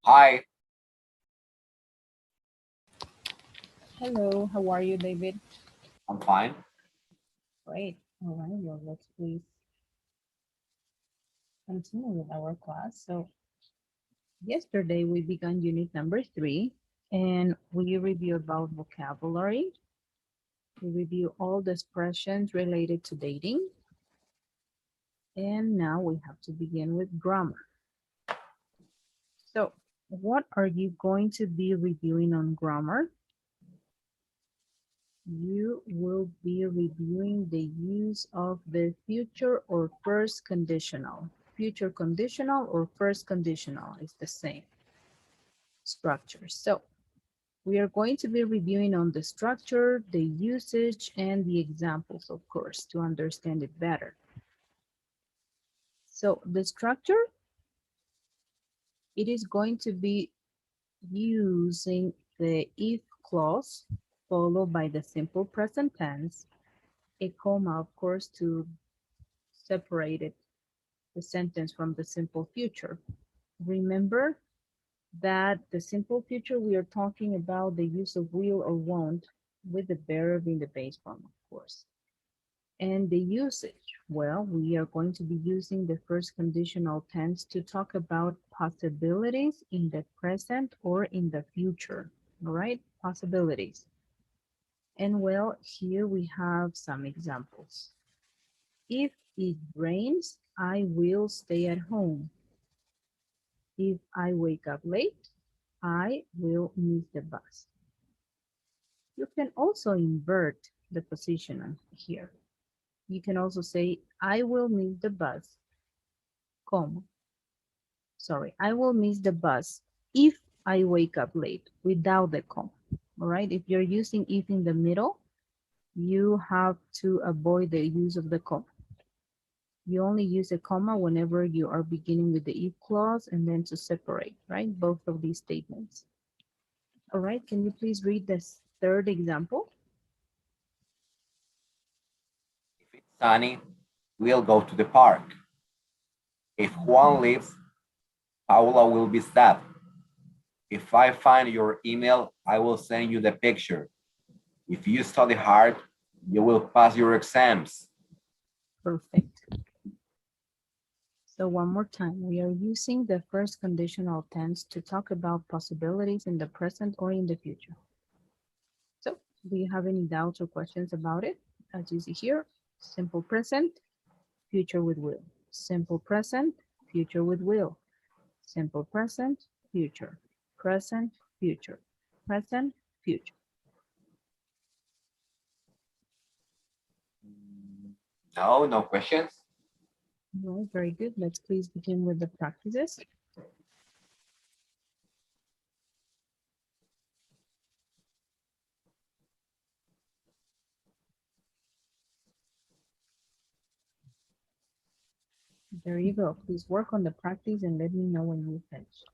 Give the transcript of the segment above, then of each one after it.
Hi, Hello, how are you, David? I'm fine. Great. All right, well, let's please continue with our class. So yesterday we began unit number 3 and we review about vocabulary. We review all the expressions related to dating. And now we have to begin with grammar. So what are you going to be reviewing on grammar? You will be reviewing the use of the future or first conditional. Future conditional or first conditional is the same structure. So we are going to be reviewing on the structure, the usage, and the examples, of course, to understand it better. So the structure, it is going to be using the if clause followed by the simple present tense, a comma, of course, to separate it, the sentence from the simple future. Remember that the simple future, we are talking about the use of will or won't with the verb in the base form, of course. And the usage, well, we are going to be using the first conditional tense to talk about possibilities in the present or in the future, all right? Possibilities. And well, here we have some examples. If it rains, I will stay at home. If I wake up late, I will miss the bus. You can also invert the position here. You can also say, I will miss the bus, comma. Sorry, I will miss the bus if I wake up late without the comma. All right, if you're using if in the middle, you have to avoid the use of the comma. You only use a comma whenever you are beginning with the if clause and then to separate, right? Both of these statements. All right, can you please read this third example? If it's sunny, we'll go to the park. If Juan leaves, Paula will be sad. If I find your email, I will send you the picture. If you study hard, you will pass your exams. Perfect. So one more time, we are using the first conditional tense to talk about possibilities in the present or in the future. So do you have any doubts or questions about it? As you see here, simple present, future with will. Simple present, future with will. Simple present, future. Present, future. Present, future. No, no questions. All right, very good. Let's please begin with the practices. There you go. Please work on the practice and let me know when you finish.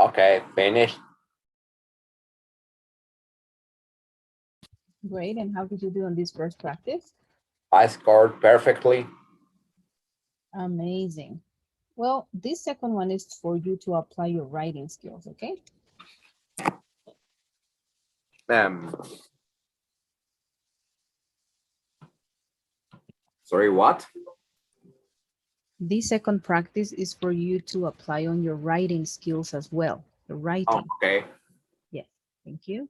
Okay, finished. Great. And how did you do on this first practice? I scored perfectly. Amazing. Well, this second one is for you to apply your writing skills, okay? Sorry, what? This second practice is for you to apply on your writing skills as well. The Oh, writing. okay. Yes. Thank you.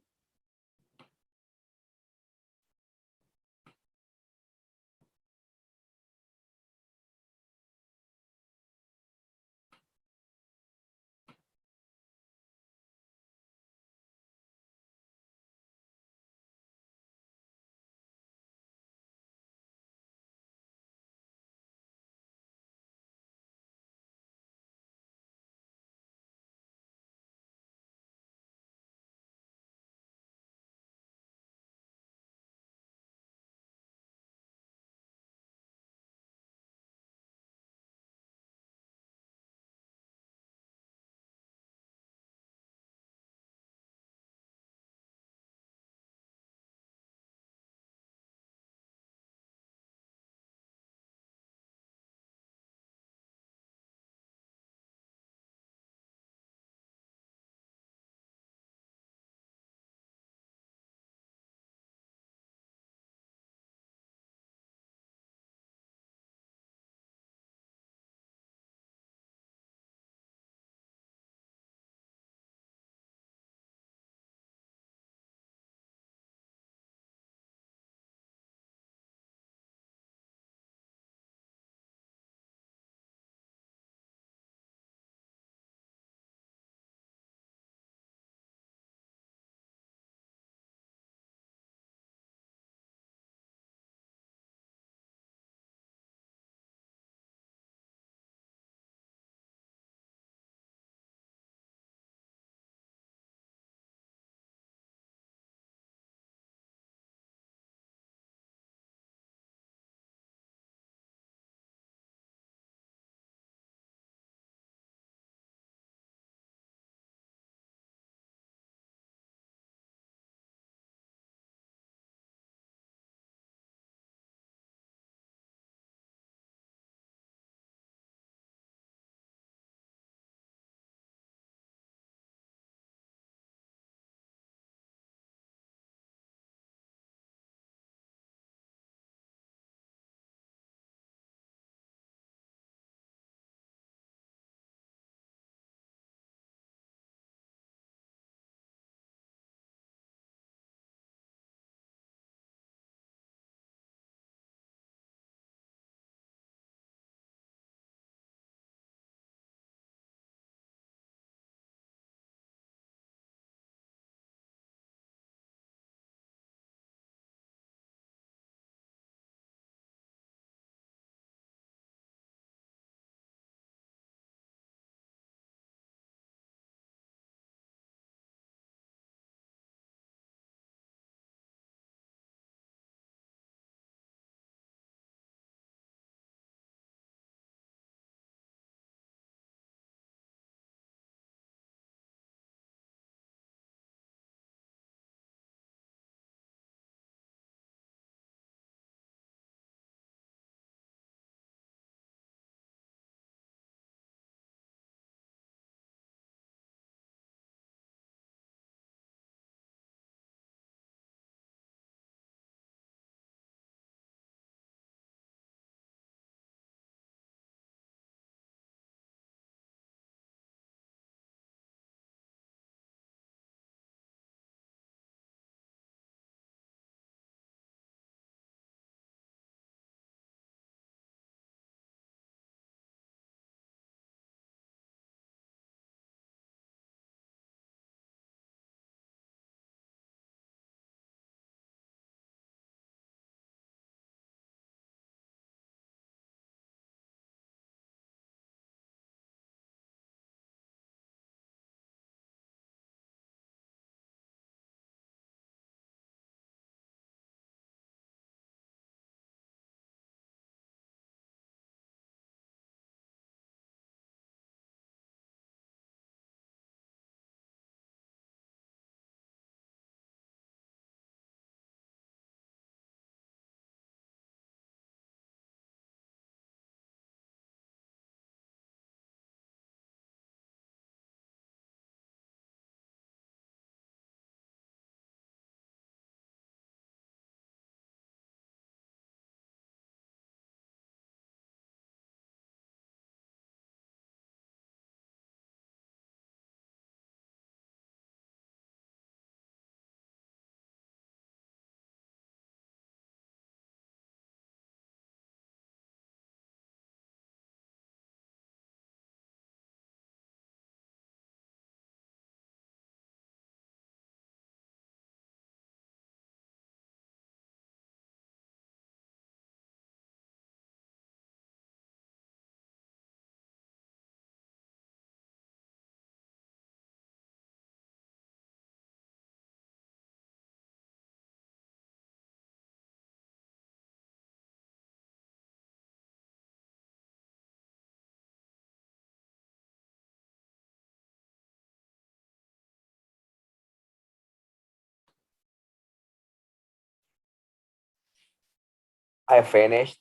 I finished.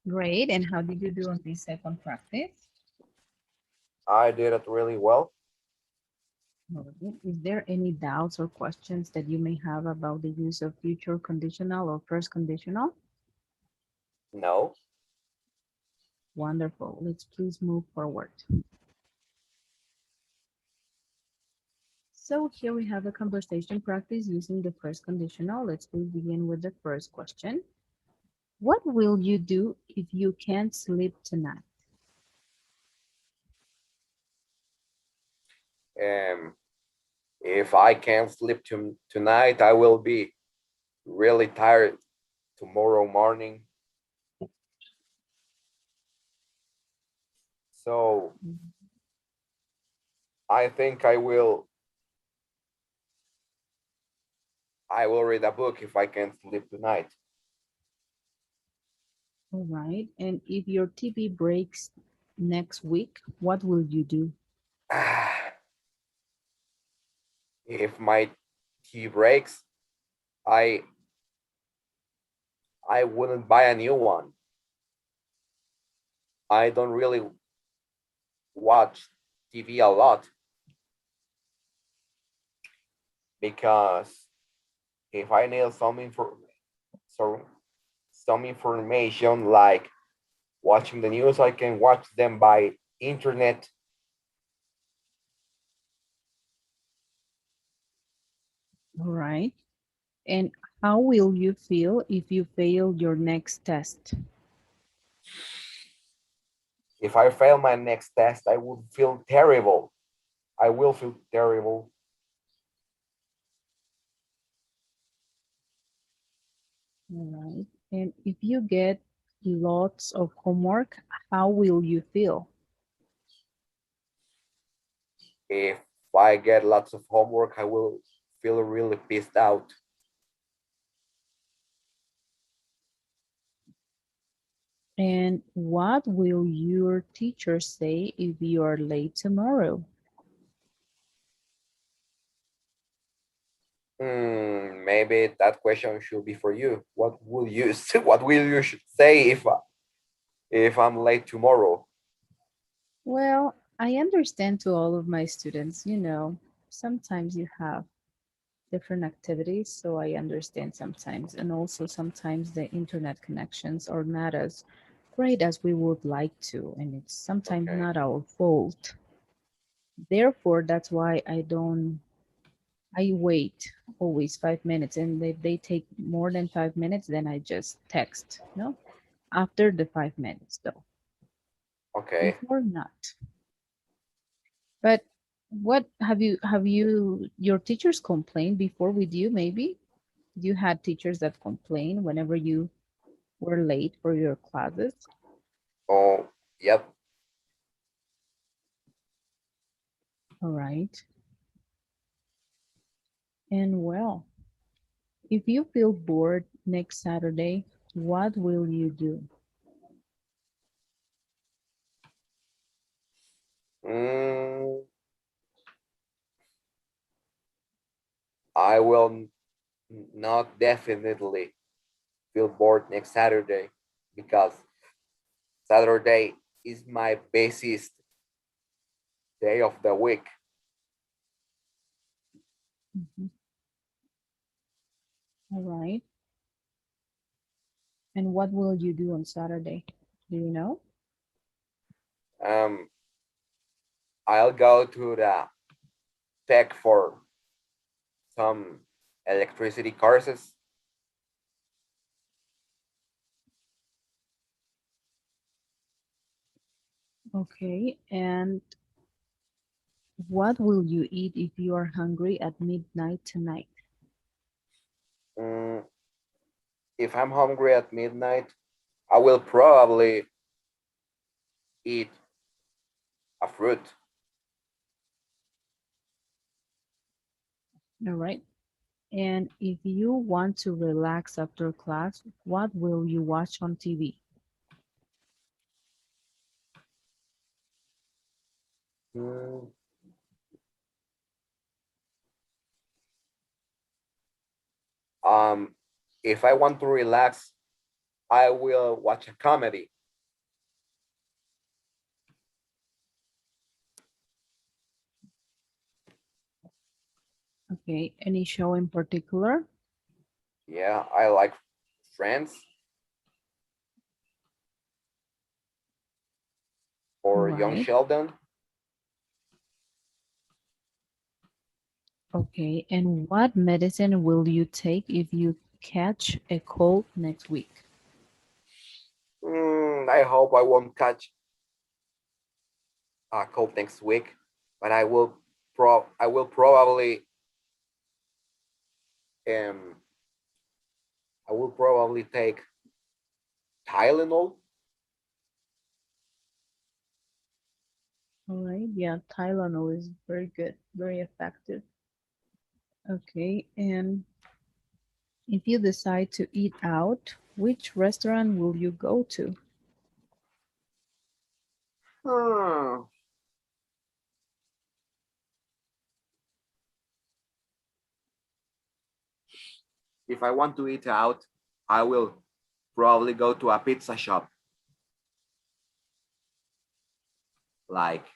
Great. And how did you do on this second practice? I did it really well. Alright. Is there any doubts or questions that you may have about the use of future conditional or first conditional? No. Wonderful. Let's please move forward. So here we have a conversation practice using the first conditional. Let's please begin with the first question. What will you do if you can't sleep tonight? If I can't sleep tonight, I will be really tired tomorrow morning. So I think I will read a book if I can't sleep tonight. All right. And if your TV breaks next week, what will you do? If my tea breaks, I wouldn't buy a new one. I don't really watch TV a lot because if I need some information like watching the news, I can watch them by internet. All right. And how will you feel if you fail your next test? If I fail my next test, I would feel terrible. I will feel terrible. All right. And if you get lots of homework, how will you feel? If I get lots of homework, I will feel really pissed out. And what will your teacher say if you are late tomorrow? Maybe that question should be for you. What will you what will you say if I'm late tomorrow? Well, I understand to all of my students, sometimes you have different activities, so I understand sometimes. And also sometimes the internet connections are not as great as we would like to, and it's sometimes Okay. not our fault. Therefore, that's why I wait always 5 minutes, and if they take more than 5 minutes, then I just text, no? After the 5 minutes though, Okay. before not. But what have you your teachers complained before with you maybe? You had teachers that complain whenever you were late for your classes? Oh, yep. All right. And well, if you feel bored next Saturday, what will you do? Mm, I will not definitely feel bored next Saturday because Saturday is my busiest day of the week. Mhm. All right. And what will you do on Saturday? Do you know? Um, I'll go to the tech for some electricity courses. Okay. And what will you eat if you are hungry at midnight tonight? Mm, if I'm hungry at midnight, I will probably eat a fruit. All right. And if you want to relax after class, what will you watch on TV? Mm, If I want to relax, I will watch a comedy. Okay, any show in particular? Yeah, I like Friends or Young Right. Sheldon. Okay, and what medicine will you take if you catch a cold next week? I hope I won't catch a cold next week, but I will probably um I will probably take Tylenol. All right, yeah, Tylenol is very good, very effective. Okay, and if you decide to eat out, which restaurant will you go to? Hmm. If I want to eat out, I will probably go to a pizza shop like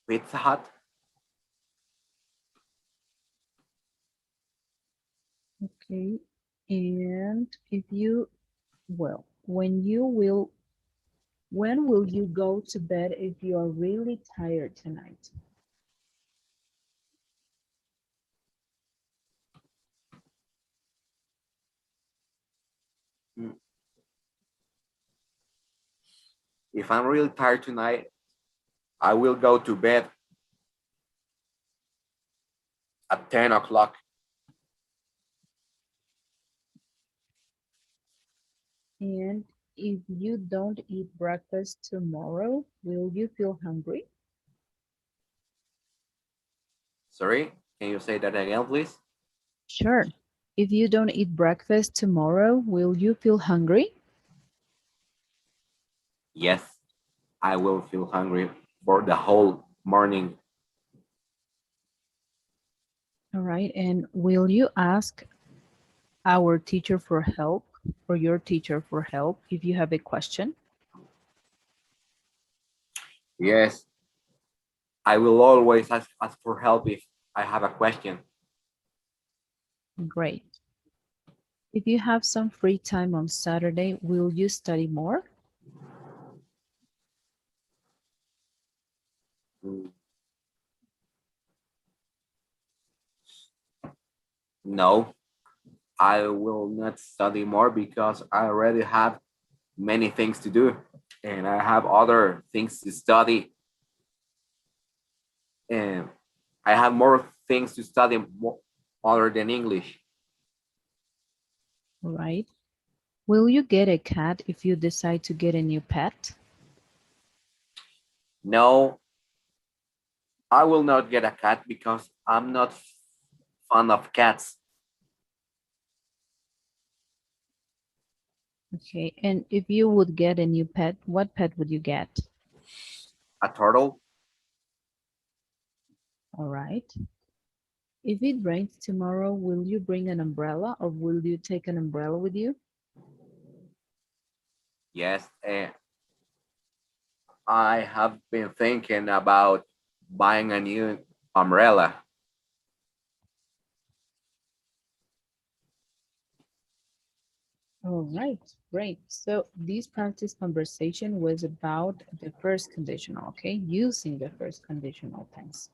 Pizza Hut. Okay, and if you, well, when will you go to bed if you are really tired tonight? Mm. If I'm really tired tonight, I will go to bed at 10 o'clock. And if you don't eat breakfast tomorrow, will you feel hungry? Sorry, can you say that again, please? Sure. If you don't eat breakfast tomorrow, will you feel hungry? Yes, I will feel hungry for the whole morning. All right. And will you ask our teacher for help or your teacher for help if you have a question? Yes, I will always ask for help if I have a question. Great. If you have some free time on Saturday, will you study more? Mm, No, I will not study more because I already have many things to do and I have other things to study and I have more things to study other than English. All right. Will you get a cat if you decide to get a new pet? No, I will not get a cat because I'm not fond of cats. Okay. And if you would get a new pet, what pet would you get? A turtle? All right. If it rains tomorrow, will you bring an umbrella or will you take an umbrella with you? Yes, I have been thinking about buying a new umbrella. All right, great. So this practice conversation was about the first conditional, okay? Using the first conditional tense.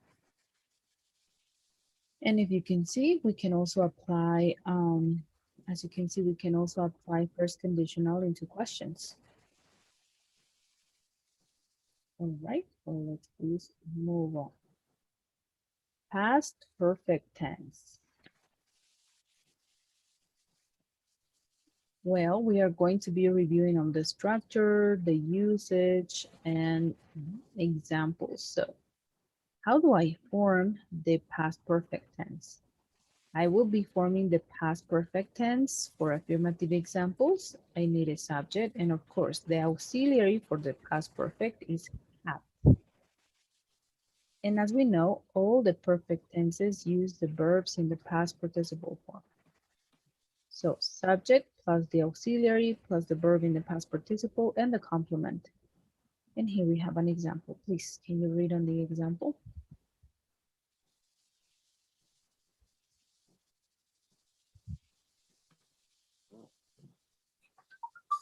And if you can see, we can also apply, as you can see, we can also apply first conditional into questions. All right, so let's please move on. Past perfect tense. Well, we are going to be reviewing on the structure, the usage, and examples. So how do I form the past perfect tense? I will be forming the past perfect tense for affirmative examples. I need a subject, and of course, the auxiliary for the past perfect is have. And as we know, all the perfect tenses use the verbs in the past participle form. So subject plus the auxiliary plus the verb in the past participle and the complement. And here we have an example. Please, can you read on the example?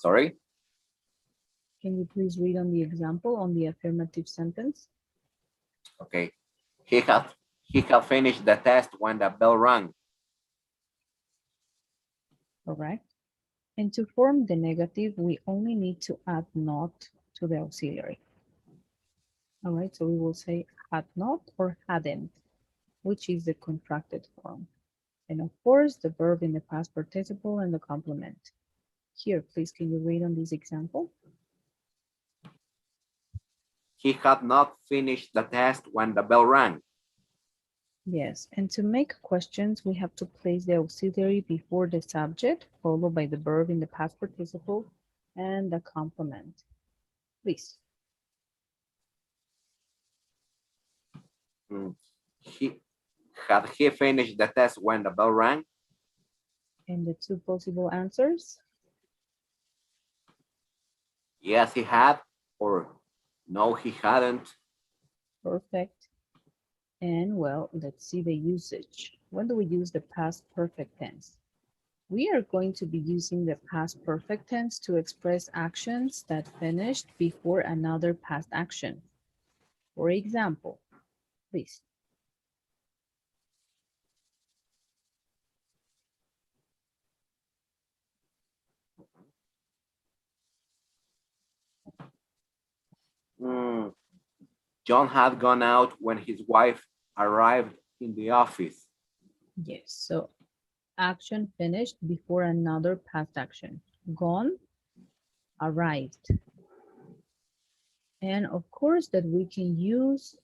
Sorry? Can you please read on the example on the affirmative sentence? Okay. He had finished the test when the bell rang. Correct. And to form the negative, we only need to add not to the auxiliary. All right, so we will say had not or hadn't, which is the contracted form. And of course, the verb in the past participle and the complement. Here, please, can you read on this example? He had not finished the test when the bell rang. Yes, and to make questions, we have to place the auxiliary before the subject, followed by the verb in the past participle and the complement. Please. Had he finished the test when the bell rang? And the two possible answers? Yes, he had, or no, he hadn't. Perfect. And well, let's see the usage. When do we use the past perfect tense? We are going to be using the past perfect tense to express actions that finished before another past action. For example, please. John had gone out when his wife arrived in the office. Yes, so action finished before another past action. Gone, arrived. And of course that we can use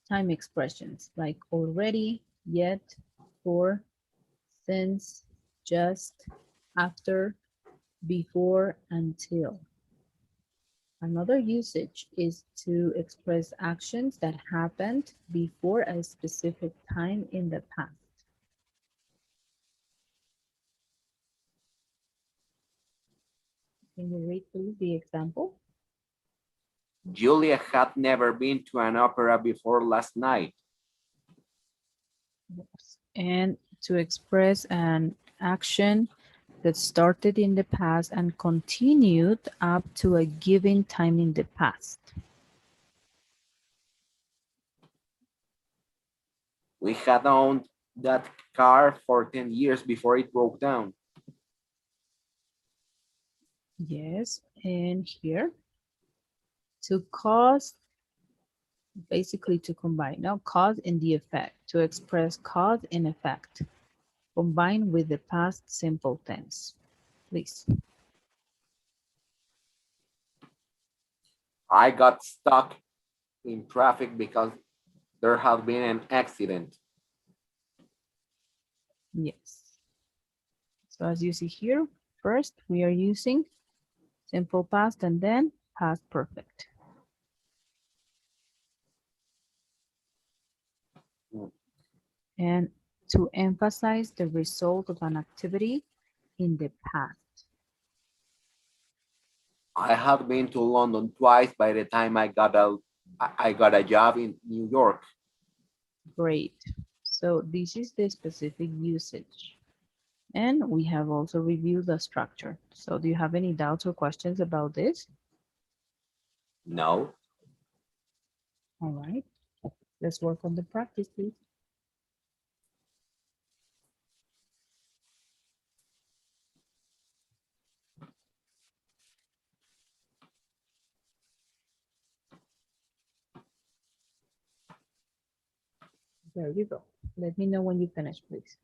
time expressions like already, yet, for, since, just, after, before, until. Another usage is to express actions that happened before a specific time in the past. Can you read please the example? Julia had never been to an opera before last night. And to express an action that started in the past and continued up to a given time in the past. We had owned that car for 10 years before it broke down. Yes, and here, to cause, basically to combine. Now, cause and the effect, to express cause and effect, combined with the past simple tense. Please. I got stuck in traffic because there had been an accident. Yes. So as you see here, first we are using simple past and then past perfect. And to emphasize the result of an activity in the past. I had been to London twice by the time I got a job in New York. Great. So this is the specific usage. And we have also reviewed the structure. So do you have any doubts or questions about this? No. All right. Let's work on the practice, please. There you go. Let me know when you finish, please.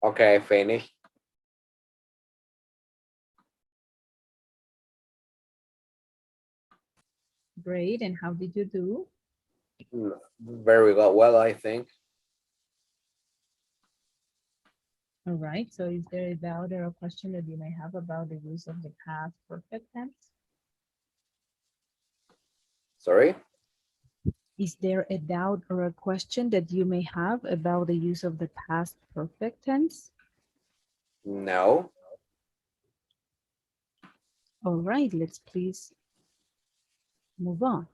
Okay, finish. Great. And how did you do? Very well, I think. All right. So is there a doubt or a question that you may have about the use of the past perfect tense? Sorry? Is there a doubt or a question that you may have about the use of the past perfect tense? No. All right, let's please move on.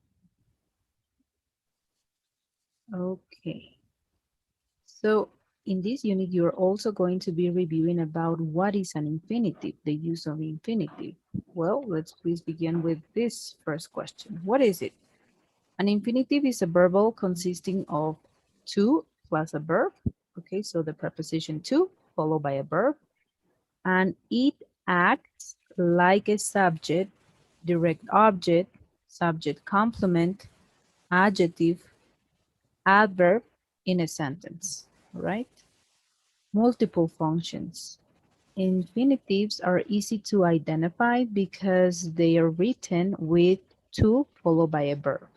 Okay. So in this unit, you're also going to be reviewing about what is an infinitive, the use of infinitive. Well, let's please begin with this first question. What is it? An infinitive is a verbal consisting of to plus a verb. Okay, so the preposition to followed by a verb. And it acts like a subject, direct object, subject complement, adjective, adverb in a sentence, right? Multiple functions. Infinitives are easy to identify because they are written with to followed by a verb.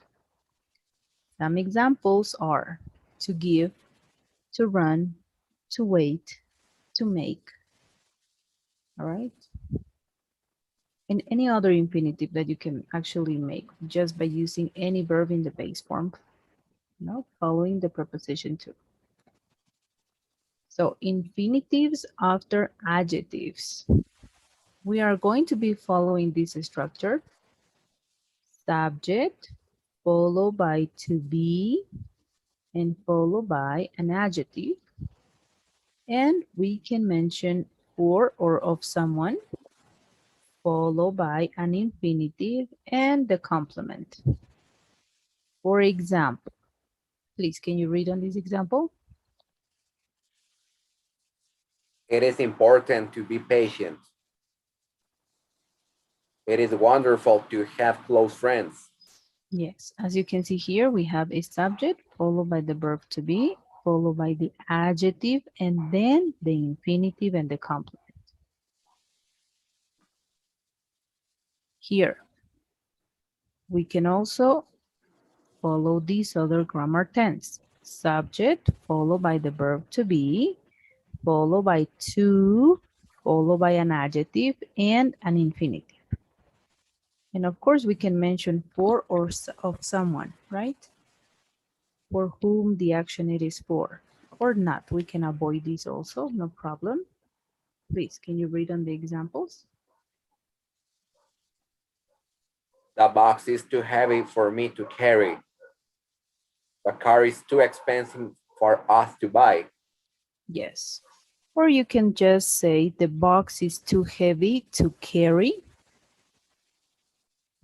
Some examples are to give, to run, to wait, to make, all right? And any other infinitive that you can actually make just by using any verb in the base form, following the preposition to. So infinitives after adjectives. We are going to be following this structure. Subject, followed by to be, and followed by an adjective. And we can mention for or of someone, followed by an infinitive and the complement. For example, please, can you read on this example? It is important to be patient. It is wonderful to have close friends. Yes, as you can see here, we have a subject followed by the verb to be, followed by the adjective, and then the infinitive and the complement. Here, we can also follow this other grammar tense. Subject followed by the verb to be, followed by to, followed by an adjective and an infinitive. And of course, we can mention for or of someone, right? For whom the action it is for, or not. We can avoid this also, no problem. Please, can you read on the examples? The box is too heavy for me to carry. The car is too expensive for us to buy. Yes. Or you can just say the box is too heavy to carry.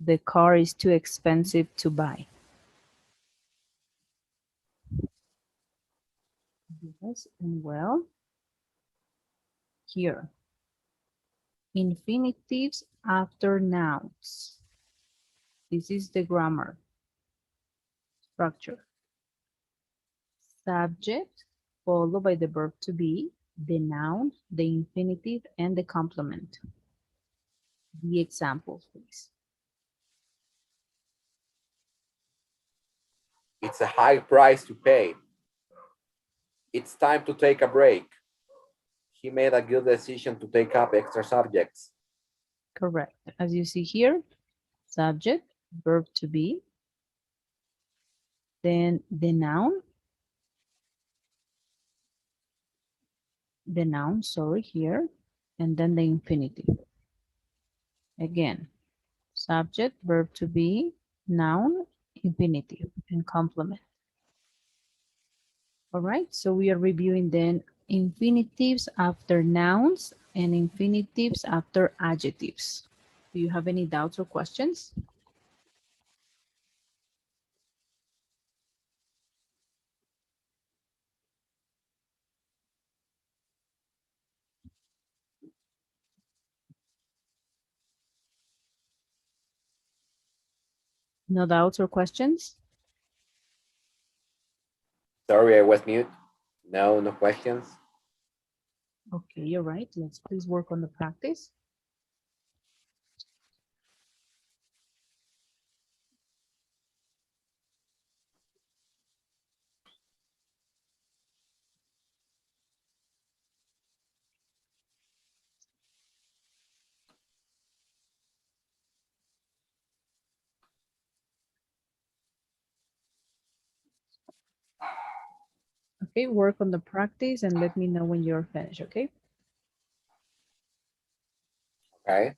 The car is too expensive to buy. Yes, and well, here. Infinitives after nouns. This is the grammar structure. Subject followed by the verb to be, the noun, the infinitive, and the complement. The examples, please. It's a high price to pay. It's time to take a break. He made a good decision to take up extra subjects. Correct. As you see here, subject, verb to be, then the noun, sorry, here, and then the infinitive. Again, subject, verb to be, noun, infinitive, and complement. All right, so we are reviewing then infinitives after nouns and infinitives after adjectives. Do you have any doubts or questions? No doubts or questions? Sorry, I was mute. No, no questions. Okay, you're right. Let's please work on the practice. Okay, work on the practice and let me know when you're finished, okay? Okay.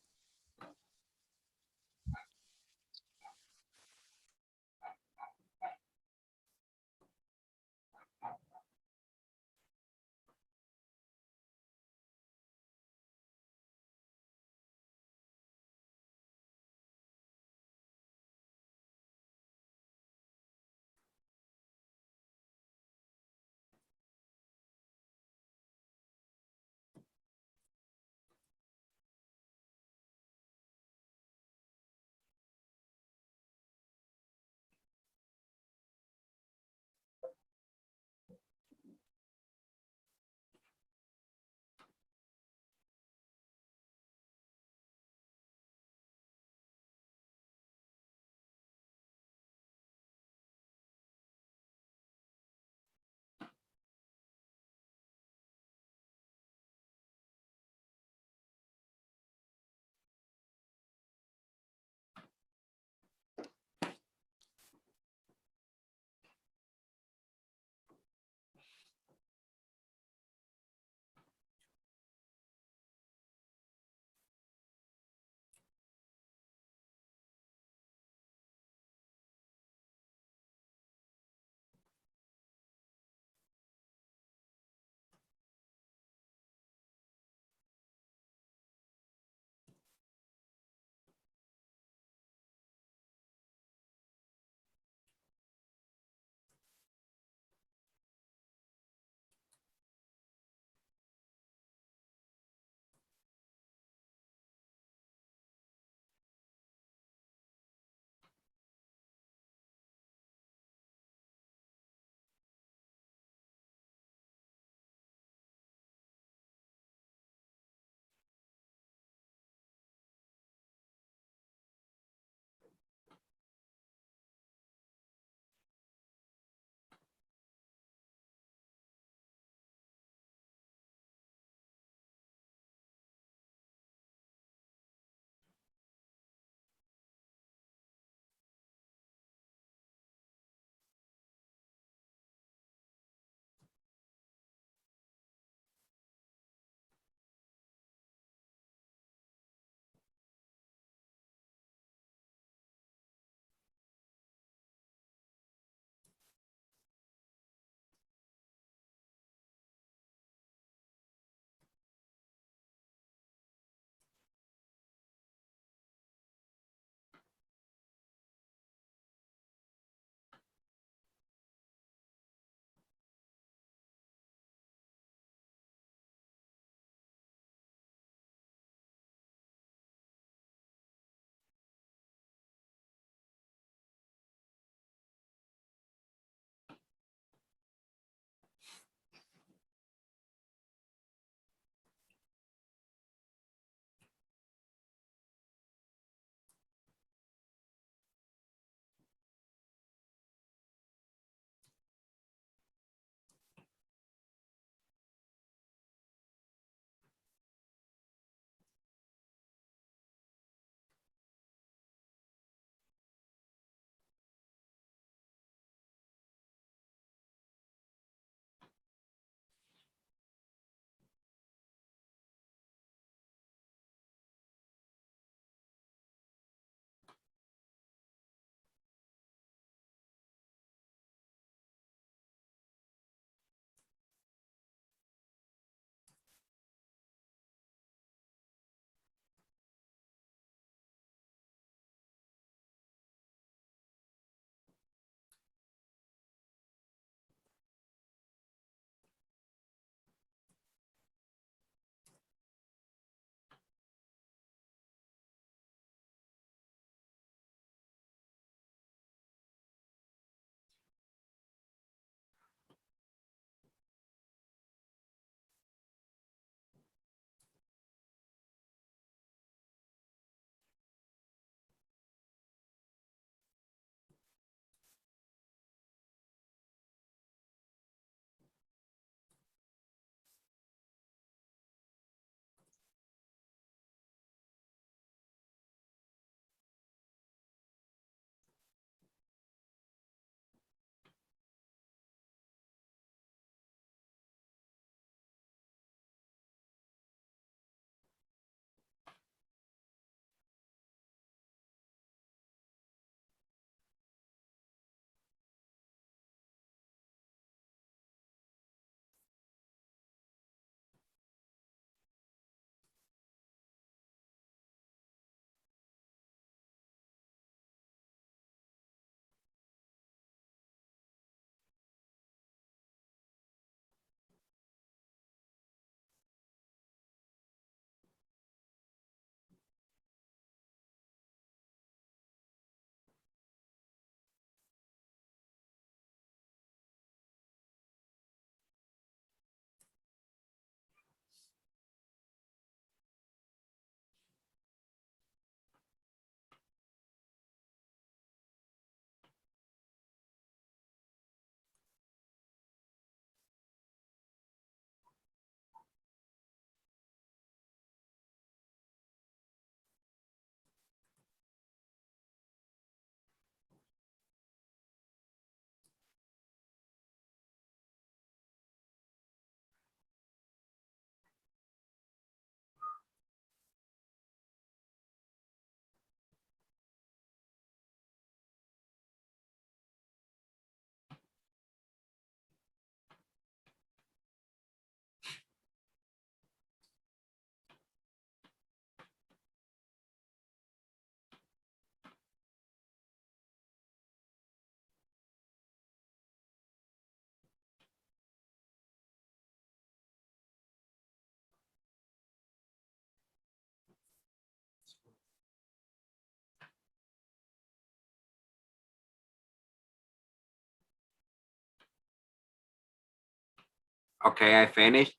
Okay, I finished.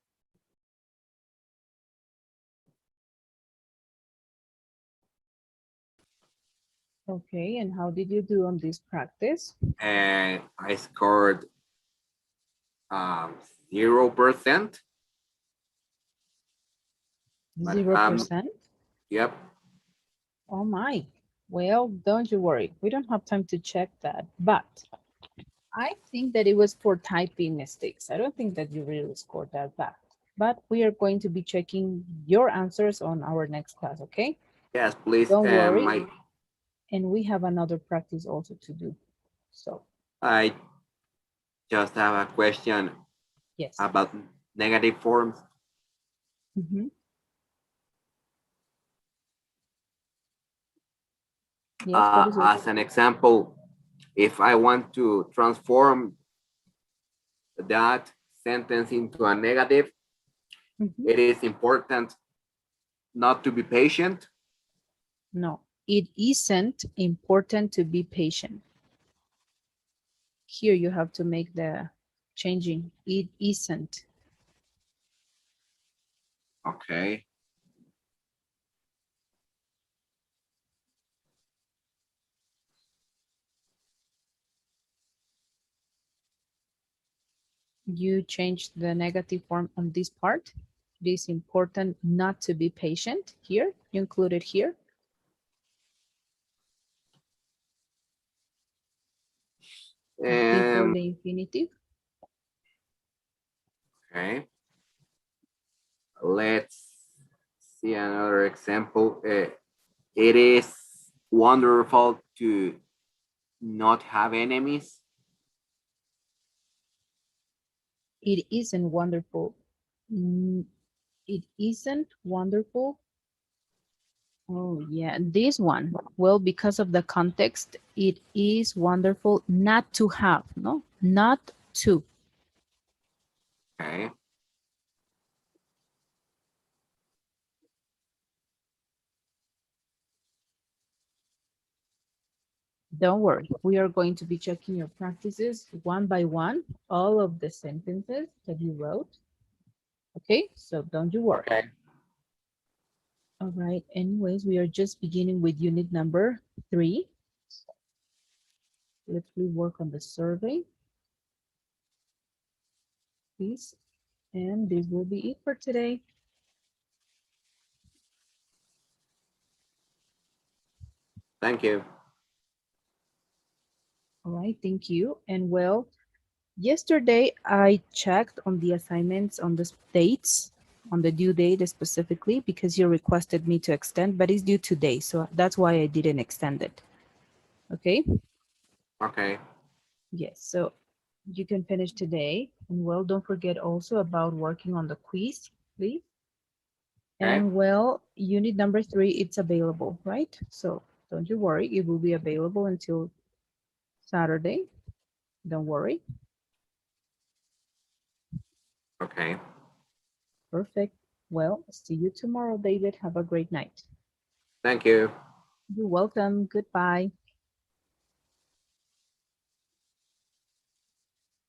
Okay, and how did you do on this practice? And I scored 0%. But 0%? yep. Oh my. Well, don't you worry. We don't have time to check that, but I think that it was for typing mistakes. I don't think that you really scored that bad, but we are going to be checking your answers on our next class, okay? Yes, please. Don't And worry. And we have another practice also to do. So, I just have a question yes. about negative forms. Mhm. Yes, what is it? As an example, if I want to transform that sentence into a negative, Mhm. it is important not to be patient. No, it isn't important to be patient. Here you have to make the changing. It isn't. Okay. You changed the negative form on this part. It is important not to be patient. Here, you include it here. Before the infinitive. Okay. Let's see another example. It is wonderful to not have enemies. It isn't wonderful. It isn't wonderful. Oh, yeah, this one. Well, because of the context, it is wonderful not to have, no? Not to. Okay. Don't worry. We are going to be checking your practices one by one, all of the sentences that you wrote. Okay, so don't you worry. Okay. All right, anyways, we are just beginning with unit number 3. Let's work on the survey, please. And this will be it for today. Thank you. All right, thank you. And well, yesterday I checked on the assignments on the dates, on the due date specifically, because you requested me to extend, but it's due today. So that's why I didn't extend it. Okay. Okay. Yes, so you can finish today. And well, don't forget also about working on the quiz, please. Okay. And well, unit number 3, it's available, right? So don't you worry, it will be available until Saturday. Don't worry. Okay. Perfect. Well, see you tomorrow, David. Have a great night. Thank you. You're welcome. Goodbye.